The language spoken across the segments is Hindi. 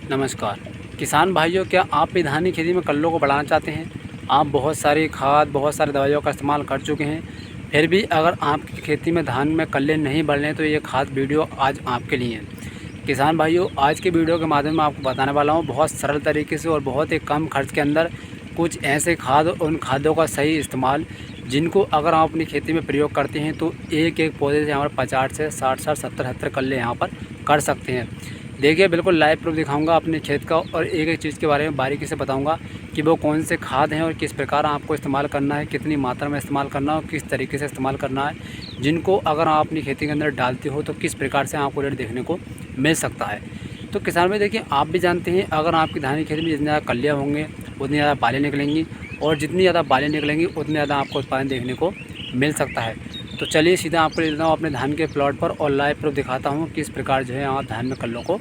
नमस्कार किसान भाइयों, क्या आप भी धान की खेती में कल्लों को बढ़ाना चाहते हैं। आप बहुत सारी खाद, बहुत सारी दवाइयों का इस्तेमाल कर चुके हैं, फिर भी अगर आपकी खेती में धान में कल्ले नहीं बढ़ रहे हैं तो ये खास वीडियो आज आपके लिए है। किसान भाइयों, आज की वीडियो के माध्यम में आपको बताने वाला हूँ बहुत सरल तरीके से और बहुत ही कम खर्च के अंदर कुछ ऐसे खाद और उन खादों का सही इस्तेमाल जिनको अगर आप अपनी खेती में प्रयोग करते हैं तो एक एक पौधे से यहाँ पर 50 से 60 70 कल्ले यहाँ पर कर सकते हैं। देखिए, बिल्कुल लाइव प्रूफ दिखाऊंगा अपने खेत का और एक एक चीज़ के बारे में बारीकी से बताऊंगा कि वो कौन से खाद हैं और किस प्रकार आपको इस्तेमाल करना है, कितनी मात्रा में इस्तेमाल करना है और किस तरीके से इस्तेमाल करना है, जिनको अगर आप अपनी खेती के अंदर डालते हो तो किस प्रकार से आपको रिजल्ट देखने को मिल सकता है। तो किसान भाई देखिए, आप भी जानते हैं अगर आपकी धान की खेती में जितनी ज़्यादा कलियाँ होंगे उतनी ज़्यादा बालें निकलेंगी और जितनी ज़्यादा बालें निकलेंगी उतनी ज़्यादा आपको उत्पादन देखने को मिल सकता है। तो चलिए सीधा आपको ले लेता हूँ अपने धान के प्लॉट पर और लाइव प्रूफ दिखाता हूँ किस प्रकार जो है आप धान में कल्लों को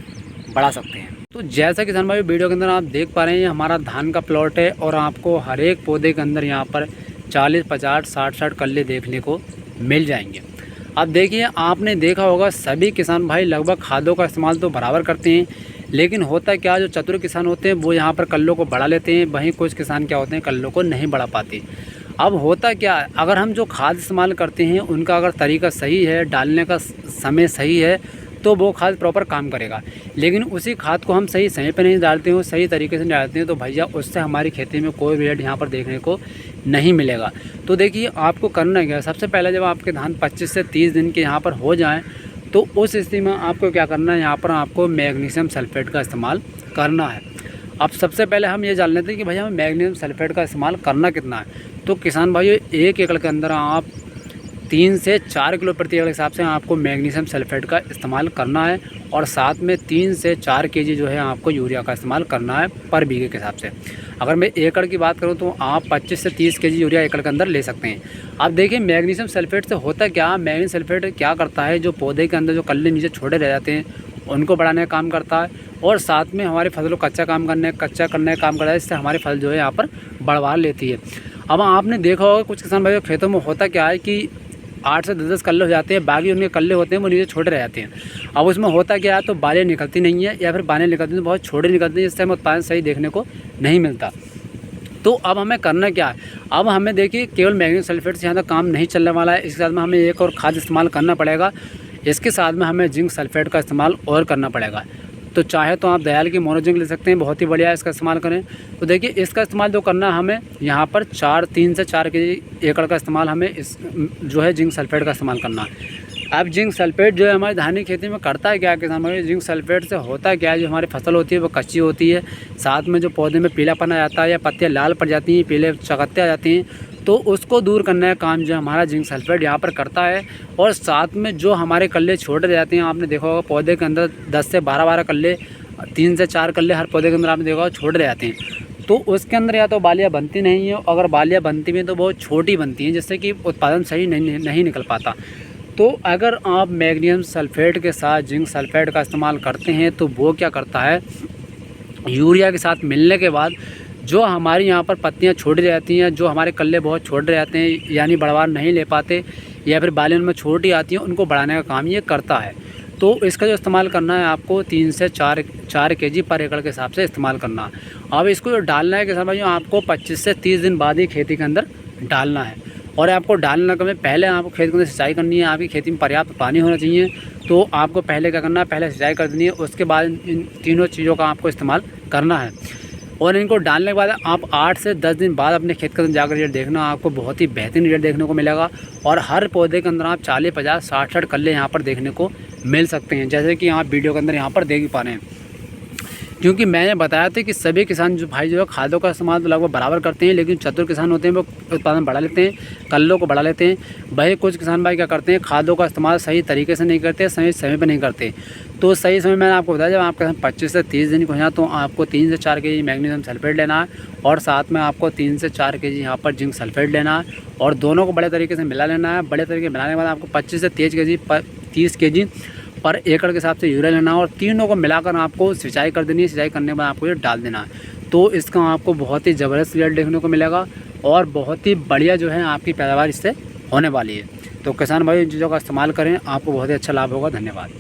बढ़ा सकते हैं। तो जैसा किसान भाई वीडियो के अंदर आप देख पा रहे हैं, हमारा धान का प्लॉट है और आपको हर एक पौधे के अंदर यहाँ पर 40 50 60 कल्ले देखने को मिल जाएंगे। अब देखिए, आपने देखा होगा सभी किसान भाई लगभग खादों का इस्तेमाल तो बराबर करते हैं, लेकिन होता क्या, जो चतुर किसान होते हैं वो यहाँ पर कल्लों को बढ़ा लेते हैं, वहीं कुछ किसान क्या होते हैं कल्लों को नहीं बढ़ा पाते। अब होता क्या, अगर हम जो खाद इस्तेमाल करते हैं उनका अगर तरीका सही है, डालने का समय सही है तो वो खाद प्रॉपर काम करेगा, लेकिन उसी खाद को हम सही समय पर नहीं डालते हैं, सही तरीके से नहीं डालते हैं तो भैया उससे हमारी खेती में कोई रिजल्ट यहाँ पर देखने को नहीं मिलेगा। तो देखिए, आपको करना क्या है, सबसे पहले जब आपके धान 25 से 30 दिन के यहाँ पर हो जाएं तो उस स्थिति में आपको क्या करना है, यहाँ पर आपको मैग्नीशियम सल्फेट का इस्तेमाल करना है। अब सबसे पहले हम ये जान लेते हैं कि भैया हमें मैग्नीशियम सल्फेट का इस्तेमाल करना कितना है। तो किसान भाइयों, 1 एकड़ के अंदर आप 3 से 4 किलो प्रति एकड़ के हिसाब से आपको मैग्नीशियम सल्फेट का इस्तेमाल करना है और साथ में 3 से 4 केजी जो है आपको यूरिया का इस्तेमाल करना है पर बीघे के हिसाब से। अगर मैं एकड़ की बात करूं तो आप 25 से 30 केजी यूरिया एकड़ के अंदर ले सकते हैं। अब देखिए, मैग्नीशियम सल्फेट से होता क्या, मैग्नीशियम सल्फेट क्या करता है, जो पौधे के अंदर जो कल्ले नीचे छोटे रह जाते हैं उनको बढ़ाने का काम करता है और साथ में हमारे फसल को कच्चा करने का काम करता है, इससे हमारी फसल जो है यहाँ पर बढ़वा लेती है। अब आपने देखा होगा कुछ किसान भाइयों खेतों में होता क्या है कि 8 से 10 कल्ले हो जाते हैं, बाकी उनके कल्ले होते हैं वो नीचे छोटे रह जाते हैं। अब उसमें होता क्या है, तो बालें निकलती नहीं है या फिर बालें निकलती हैं तो बहुत छोटे निकलती हैं, जिससे हमें उत्पादन सही देखने को नहीं मिलता। तो अब हमें करना क्या है, अब हमें देखिए केवल मैग्नीशियम सल्फेट से यहाँ तक काम नहीं चलने वाला है, इसके साथ में हमें एक और खाद इस्तेमाल करना पड़ेगा। इसके साथ में हमें जिंक सल्फेट का इस्तेमाल और करना पड़ेगा। तो चाहे तो आप दयाल की मोनोजिंक ले सकते हैं, बहुत ही बढ़िया इसका इस्तेमाल करें। तो देखिए, इसका इस्तेमाल जो करना है हमें यहाँ पर 3 से 4 केजी एकड़ का इस्तेमाल हमें इस जो है जिंक सल्फेट का इस्तेमाल करना है। अब जिंक सल्फेट जो है हमारी धान की खेती में करता है क्या किसान भाई, जिंक सल्फेट से होता क्या है, जो हमारी फसल होती है वो कच्ची होती है, साथ में जो पौधे में पीलापन आ जाता है या पत्तियाँ लाल पड़ जाती हैं, पीले चकत्ते आ जाती हैं, तो उसको दूर करने का काम जो हमारा जिंक सल्फेट यहाँ पर करता है। और साथ में जो हमारे कल्ले छोटे रह जाते हैं, आपने देखा होगा पौधे के अंदर 10 से 12 कल्ले, 3 से 4 कल्ले हर पौधे के अंदर आपने देखा होगा छोटे रह जाते हैं, तो उसके अंदर या तो बालियाँ बनती नहीं है, अगर बालियाँ बनती भी हैं तो बहुत छोटी बनती हैं, जिससे कि उत्पादन सही नहीं निकल पाता। तो अगर आप मैग्नीशियम सल्फेट के साथ जिंक सल्फेट का इस्तेमाल करते हैं तो वो क्या करता है, यूरिया के साथ मिलने के बाद जो हमारी यहाँ पर पत्तियाँ छोटी रहती हैं, जो हमारे कल्ले बहुत छोटे रहते हैं यानी बढ़वार नहीं ले पाते या फिर बालें उनमें छोटी आती हैं, उनको बढ़ाने का काम ये करता है। तो इसका जो इस्तेमाल करना है आपको 3 से 4 केजी पर एकड़ के हिसाब से इस्तेमाल करना है। अब इसको जो डालना है किसान भाइयों, आपको 25 से 30 दिन बाद ही खेती के अंदर डालना है। और आपको डालना कब है, पहले आपको खेत के अंदर सिंचाई करनी है, आपकी खेती में पर्याप्त पानी होना चाहिए, तो आपको पहले क्या करना है, पहले सिंचाई कर देनी है, उसके बाद इन तीनों चीज़ों का आपको इस्तेमाल करना है। और इनको डालने के बाद आप 8 से 10 दिन बाद अपने खेत के अंदर जाकर रिजल्ट देखना, आपको बहुत ही बेहतरीन रिजल्ट देखने को मिलेगा और हर पौधे के अंदर आप 40 50 60 कल्ले यहाँ पर देखने को मिल सकते हैं, जैसे कि आप वीडियो के अंदर यहाँ पर देख पा रहे हैं। क्योंकि मैंने बताया था कि सभी किसान जो भाई जो है खादों का इस्तेमाल तो लगभग बराबर करते हैं, लेकिन चतुर किसान होते हैं वो उत्पादन बढ़ा लेते हैं, कल्लों को बढ़ा लेते हैं। वही कुछ किसान भाई क्या करते हैं, खादों का इस्तेमाल सही तरीके से नहीं करते, सही समय पर नहीं करते। तो सही समय मैंने आपको बताया, जब आपके 25 से 30 दिन को यहाँ तो आपको 3 से 4 केजी मैग्नीशियम सल्फेट लेना है और साथ में आपको 3 से 4 केजी यहाँ पर जिंक सल्फेट लेना है और दोनों को बड़े तरीके से मिला लेना है। बड़े तरीके मिलाने के बाद आपको 25 से 30 केजी पर एकड़ के हिसाब से यूरिया लेना है और तीनों को मिलाकर आपको सिंचाई कर देनी है। सिंचाई करने के बाद आपको ये डाल देना है, तो इसका आपको बहुत ही ज़बरदस्त रिजल्ट देखने को मिलेगा और बहुत ही बढ़िया जो है आपकी पैदावार इससे होने वाली है। तो किसान भाई इन चीज़ों का इस्तेमाल करें, आपको बहुत ही अच्छा लाभ होगा। धन्यवाद।